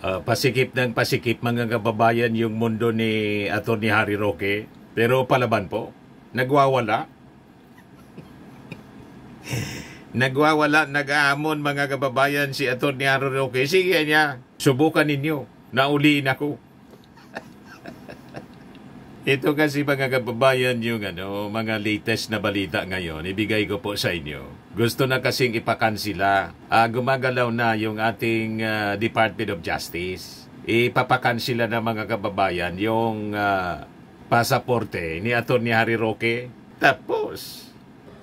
Pasikip ng pasikip mga kababayan yung mundo ni Atty. Harry Roque. Pero palaban po, nagwawala. Nagwawala, nag-aamon mga kababayan si Atty. Harry Roque. Sige niya, subukan ninyo. Nauliin ako. Ito kasi mga kababayan yung mga latest na balita ngayon. Ibigay ko po sa inyo. Gusto na kasing ipakansila. Gumagalaw na yung ating Department of Justice. Ipapakansila na mga kababayan yung pasaporte ni Atty. Harry Roque. Tapos,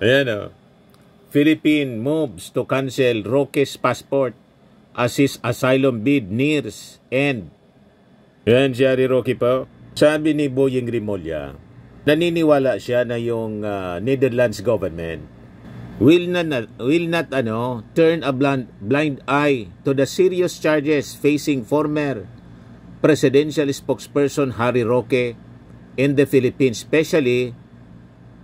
ayan Philippine moves to cancel Roque's passport as his asylum bid nears end. Yan si Harry Roque po. Sabi ni Boyeng Rimulya, naniniwala siya na yung Netherlands government will not turn a blind eye to the serious charges facing former presidential spokesperson Harry Roque in the Philippines, especially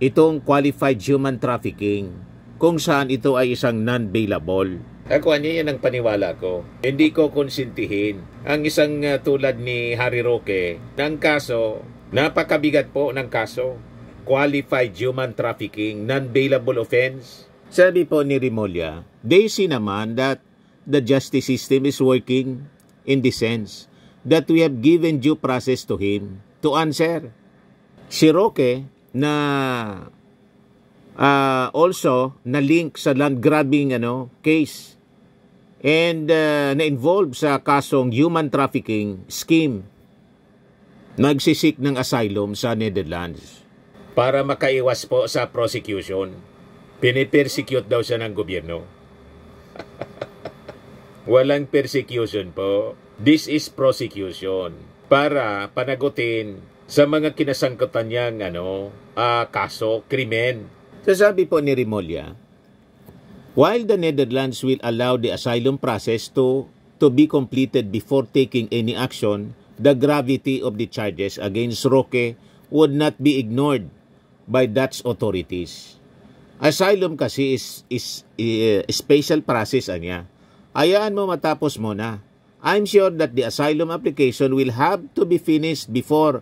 itong qualified human trafficking, kung saan ito ay isang non-bailable. Ako, yan ang paniwala ko. Hindi ko konsintihin ang isang tulad ni Harry Roque ng kaso, napakabigat po ng kaso, qualified human trafficking, non-bailable offense. Sabi po ni Rimulya, they see naman that the justice system is working in the sense that we have given due process to him to answer. Si Roque na also na-link sa land grabbing case and na-involve sa kasong human trafficking scheme, nagsisik ng asylum sa Netherlands para makaiwas po sa prosecution. Pinipersecute daw siya ng gobyerno. Walang persecution po. This is prosecution para panagutin sa mga kinasangkutan niyang kaso, krimen. Sasabi po ni Rimulya, while the Netherlands will allow the asylum process to be completed before taking any action, the gravity of the charges against Roque would not be ignored by Dutch authorities. Asylum kasi is special process niya. Hayaan mo matapos muna. I'm sure that the asylum application will have to be finished before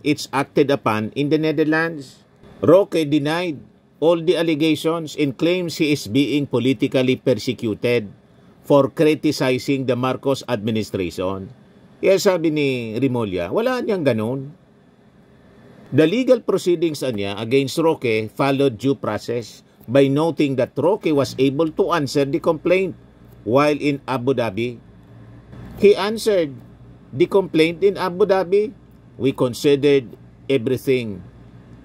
it's acted upon in the Netherlands. Roque denied all the allegations and claims he is being politically persecuted for criticizing the Marcos administration. Kaya sabi ni Rimulya, wala niyang ganun. The legal proceedings niya against Roque followed due process by noting that Roque was able to answer the complaint while in Abu Dhabi. He answered the complaint in Abu Dhabi. We considered everything.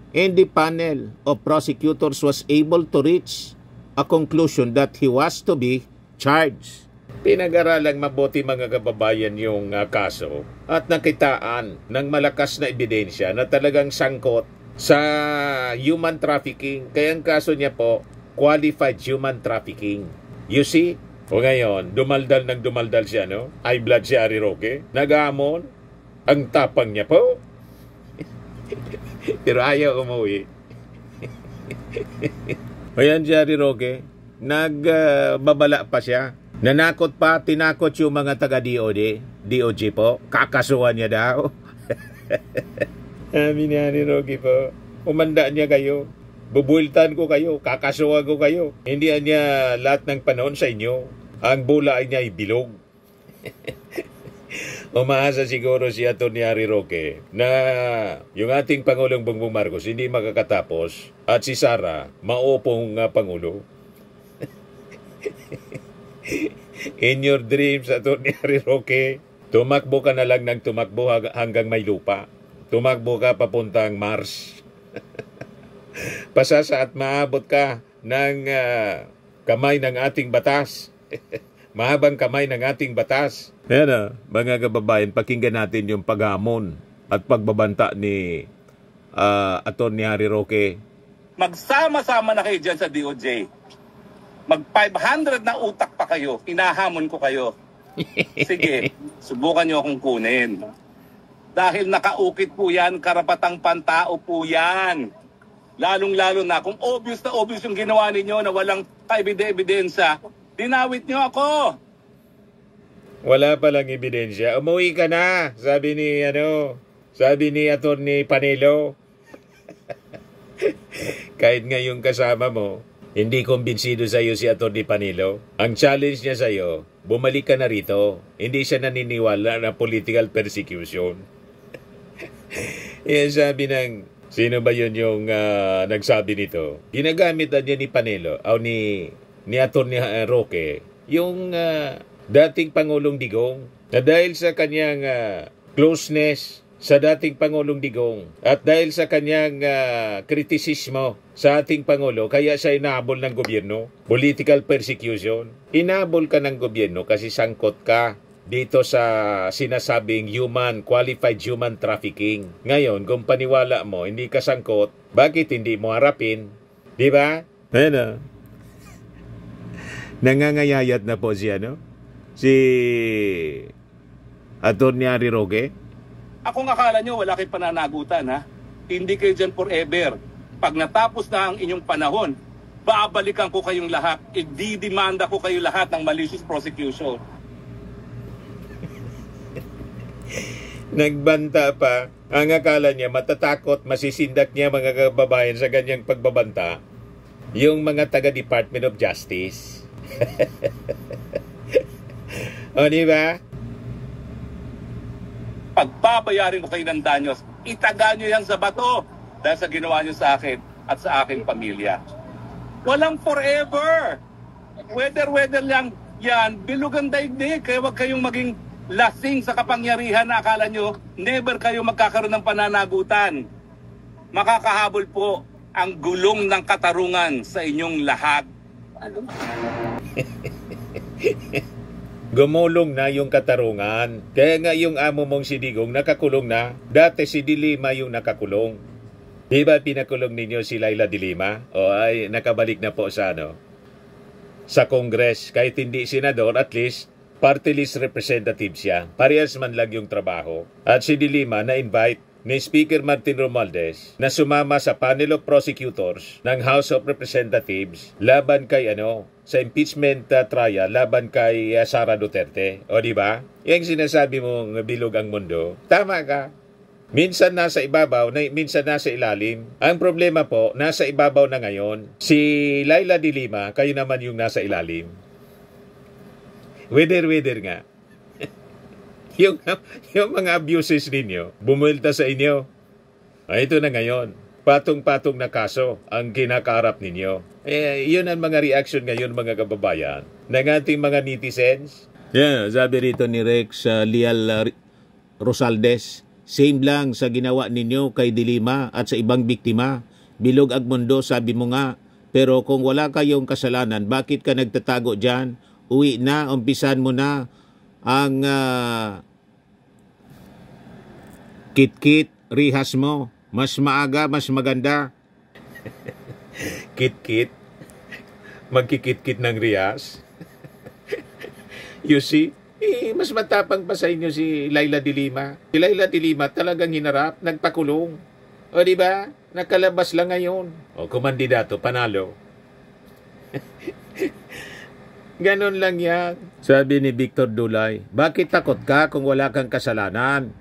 And the panel of prosecutors was able to reach a conclusion that he was to be charged. Pinag-aralang mabuti mga kababayan yung kaso at nakitaan ng malakas na ebidensya na talagang sangkot sa human trafficking. Kaya ang kaso niya po, qualified human trafficking. You see? O ngayon, dumaldal siya, High blood si Harry Roque. Nag-aamon. Ang tapang niya po. Pero ayaw umuwi. Ayan si Harry Roque, nagbabala pa siya. Nanakot pa, tinakot yung mga taga-DOJ po. Kakasuhan niya daw. Sabi ni Harry Roque po, umanda niya kayo. Bubuiltan ko kayo, kakasuhan ko kayo. Hindi niya lahat ng panahon sa inyo. Ang bula niya ay bilog. Umaasa siguro si Atty. Harry Roque na yung ating Pangulong Bongbong Marcos hindi makakatapos at si Sara maupong Pangulo. In your dreams, Atty. Harry Roque, tumakbo ka na lang ng tumakbo hanggang may lupa. Tumakbo ka papuntang Mars. Pasasa at maabot ka ng kamay ng ating batas. Mahabang kamay ng ating batas. Ayan mga kababayan, pakinggan natin yung paghamon at pagbabanta ni Atty. Harry Roque. Magsama-sama na kayo dyan sa DOJ. Mag-500 na utak pa kayo. Inahamon ko kayo. Sige, subukan nyo akong kunin. Dahil nakaukit po yan, karapatang pantao po yan. Lalong-lalo na kung obvious na obvious yung ginawa ninyo na walang kaebidensya, dinawit nyo ako. Wala palang ebidensya. Umuwi ka na, sabi ni Atty. Panelo. Kahit nga yung kasama mo, hindi kumbinsido sa iyo si Atty. Panelo. Ang challenge niya sa iyo, bumalik ka na rito. Hindi siya naniniwala na political persecution. Yan sabi ng, sino ba yun yung nagsabi nito? Ginagamit na niya ni Panelo, o ni Atty. Roque, yung dating Pangulong Digong, na dahil sa kanyang closeness sa dating Pangulong Digong at dahil sa kanyang kritisismo sa ating Pangulo, kaya siya inahabol ng gobyerno. Political persecution. Inahabol ka ng gobyerno kasi sangkot ka dito sa sinasabing qualified human trafficking. Ngayon, kung paniwala mo, hindi ka sangkot, bakit hindi mo harapin? Di ba? Ano? Nangangayayat na po si Atty. Roque. Ako nga akala nyo wala kayong pananagutan, ha? Hindi kayo dyan forever. Pag natapos na ang inyong panahon, babalikan ko kayong lahat. I-didemanda ko kayo lahat ng malicious prosecution. Nagbanta pa. Ang akala niya, matatakot, masisindak niya mga kababayan sa ganyang pagbabanta. Yung mga taga-Department of Justice. O, di ba? Pagbabayarin ko kayo ng danyos, itaga nyo yan sa bato dahil sa ginawa nyo sa akin at sa aking pamilya. Walang forever. Weather lang yan. Bilog ang daigdig. Kaya huwag kayong maging lasing sa kapangyarihan na akala nyo never kayo magkakaroon ng pananagutan. Makakahabol po ang gulong ng katarungan sa inyong lahat. Gumulong na yung katarungan. Kaya nga yung amo mong si Digong nakakulong na. Dati si Dilima yung nakakulong. Di ba pinakulong ninyo si Laila Dilima? O ay nakabalik na po sa sa Congress. Kahit hindi senador, at least party list representative siya. Parehas man lang yung trabaho. At si Dilima na-invite ni Speaker Martin Romualdez na sumama sa panel of prosecutors ng House of Representatives laban kay sa impeachment trial laban kay Sara Duterte. O di ba? Yung sinasabi mong bilog ang mundo, tama ka. Minsan nasa ibabaw, minsan nasa ilalim. Ang problema po, nasa ibabaw na ngayon. Si Laila de Lima, kayo naman yung nasa ilalim. Whether nga. yung mga abuses ninyo, bumulta sa inyo. Ito na ngayon. Patong-patong na kaso ang kinakaharap ninyo. Yun ang mga reaction ngayon mga kababayan ng ating mga netizens. Sabi rito ni Rex Leal Rosaldes, same lang sa ginawa ninyo kay Dilima at sa ibang biktima. Bilog ang mundo, sabi mo nga. Pero kung wala kayong kasalanan, bakit ka nagtatago dyan? Uwi na, umpisan mo na ang kit-kit, rihas mo. Mas maaga, mas maganda. Kit-kit? Magkikit-kit ng rihas? You see? Mas matapang pa sa inyo si Laila de Lima. Si Laila de Lima talagang hinarap, nagpakulong. O di ba? Nakalabas lang ngayon. O kumandidato, panalo. Ganon lang yan. Sabi ni Victor Dulay, bakit takot ka kung wala kang kasalanan?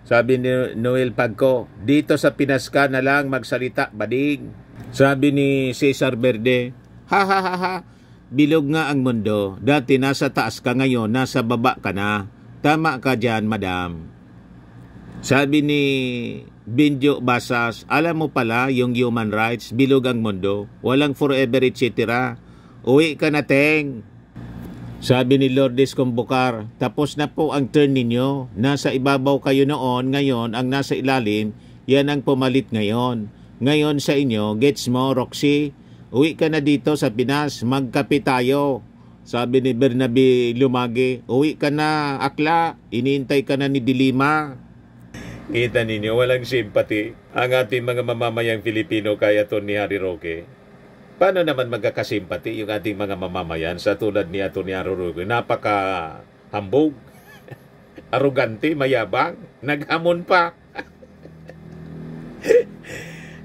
Sabi ni Noel Pagco, dito sa Pinas ka na lang magsalita, bading. Sabi ni Cesar Verde, ha, bilog nga ang mundo. Dati nasa taas ka, ngayon nasa baba ka na. Tama ka dyan, madam. Sabi ni Binjo Basas, alam mo pala yung human rights, bilog ang mundo. Walang forever, etc. Uwi ka na, Teng. Sabi ni Lourdes Combocar, tapos na po ang turn ninyo. Nasa ibabaw kayo noon, ngayon ang nasa ilalim, yan ang pumalit ngayon. Ngayon sa inyo, gets mo, Roxy? Uwi ka na dito sa Pinas, magkape tayo. Sabi ni Bernabe Lumage, uwi ka na, akla, iniintay ka na ni Dilima. Kita ninyo, walang sympathy ang ating mga mamamayang Filipino kaya to ni Harry Roque. Paano naman magkakasimpati yung ating mga mamamayan sa tulad ni Atty. Roque? Napaka-hambog, arugante, mayabang, naghamon pa.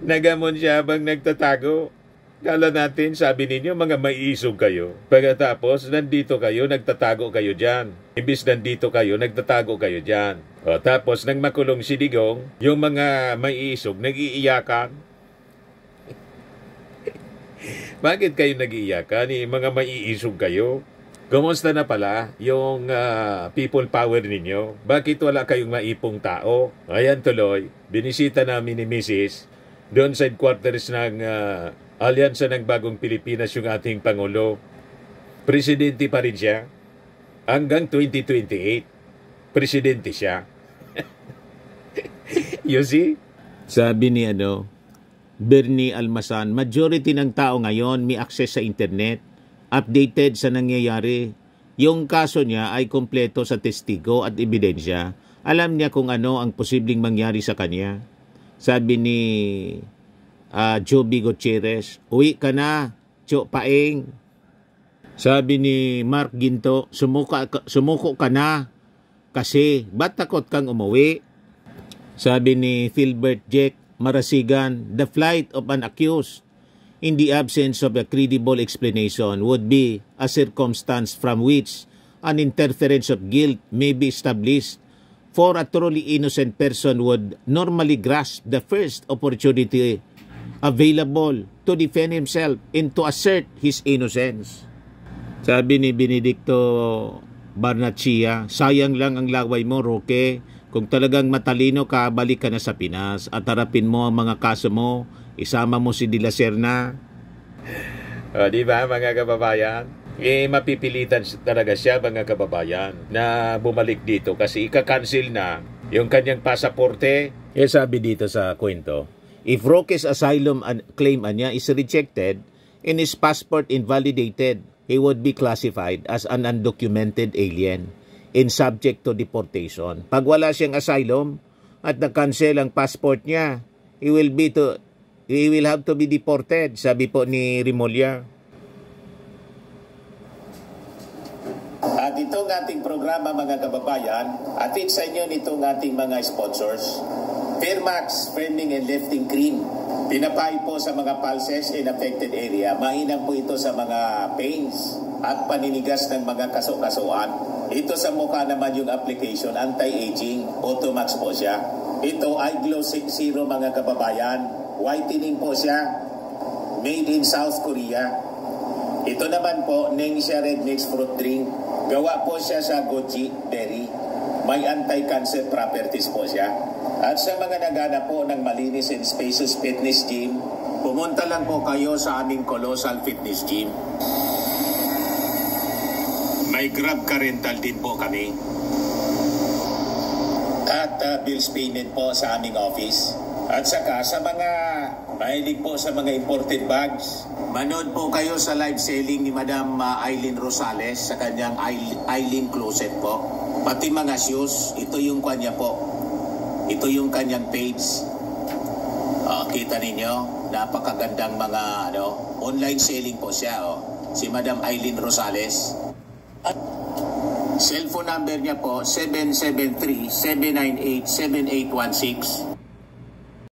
Naghamon siya habang nagtatago. Kala natin, sabi ninyo, mga maiisog kayo. Pagkatapos, nandito kayo, nagtatago kayo dyan. Imbis nandito kayo, nagtatago kayo dyan. O, tapos, nang makulong si Digong, yung mga maiisog, nag-iiyakan. Bakit kayo nag-iiyakan? Mga maiisog kayo. Kumusta na pala yung people power ninyo? Bakit wala kayong maipong tao? Ayan tuloy, binisita namin ni Mrs. doon sa headquarters ng Alyansa ng Bagong Pilipinas yung ating Pangulo. Presidente pa rin siya. Hanggang 2028, presidente siya. You see? Sabi ni Bernie Almasan, majority ng tao ngayon may access sa internet, updated sa nangyayari. Yung kaso niya ay kompleto sa testigo at ebidensya. Alam niya kung ano ang posibleng mangyari sa kanya. Sabi ni Joby Gutierrez, uwi ka na, Cho Paeng. Sabi ni Mark Ginto, sumuko ka na kasi ba't takot kang umuwi? Sabi ni Philbert Jack Marasigan, the flight of an accused in the absence of a credible explanation would be a circumstance from which an interference of guilt may be established, for a truly innocent person would normally grasp the first opportunity available to defend himself and to assert his innocence. Sabi ni Benedicto Barnachia, sayang lang ang laway mo, Roque. Kung talagang matalino ka, balik ka na sa Pinas at harapin mo ang mga kaso mo. Isama mo si De La Serna. Di ba mga kababayan? Mapipilitan talaga siya mga kababayan na bumalik dito kasi ika-cancel na yung kanyang pasaporte. Sabi dito sa kwento, if Roque's asylum claim niya is rejected and his passport invalidated, he would be classified as an undocumented alien and subject to deportation. Pag wala siyang asylum at na-cancel ang passport niya, he will have to be deported, sabi po ni Rimulya. At itong ating programa mga kababayan, atin sa inyo nitong ating mga sponsors. Fairmax Firming and Lifting Cream. Pinapay po sa mga pulses in affected area. Mainam po ito sa mga pains at paninigas ng mga kaso-kasuan. Ito sa mukha naman yung application, anti-aging, Automax po siya. Ito ay Glow 60 mga kababayan. Whitening po siya. Made in South Korea. Ito naman po, Nengxia Red Mix Fruit Drink. Gawa po siya sa goji berry. May anti-cancer properties po siya. At sa mga nagana po ng malinis and spacious fitness gym, pumunta lang po kayo sa aming Colossal Fitness Gym. May Grab ka rental din po kami. At bills payment po sa aming office. At saka sa mga mahilig po sa mga imported bags, manood po kayo sa live selling ni Madam Aileen Rosales sa kanyang Aileen Closet po. Pati mga shoes, ito yung kanya po. Ito yung kanyang page. Kita ninyo, napakagandang mga online selling po siya. Si Madam Aileen Rosales. At cellphone number niya po, 773-798-7816.